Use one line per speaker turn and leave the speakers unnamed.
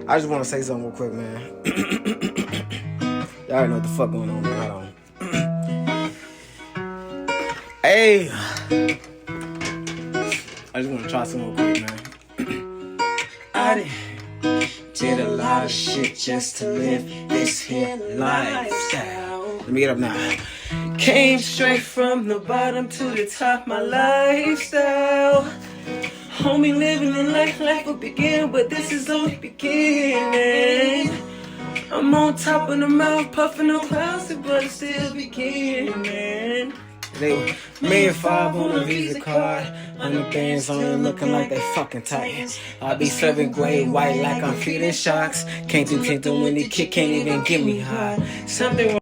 I just want to say something real quick, man. Y'all already know what the fuck going on, man. Hold on. Hey, I just want to try something real quick, man. I did a lot of shit just to live this here lifestyle. Let me get up now. Came straight from the bottom to the top, my lifestyle. Homie, living in life will begin, but this is only beginning. I'm on top of the mountain, puffing on clouds, but it's still beginning. They were $1,500,000 on a Visa card, 100 bands on it, looking like they fucking tight. I be serving gray white like I'm feeding sharks. Can't do when the kid can't even get me high. Something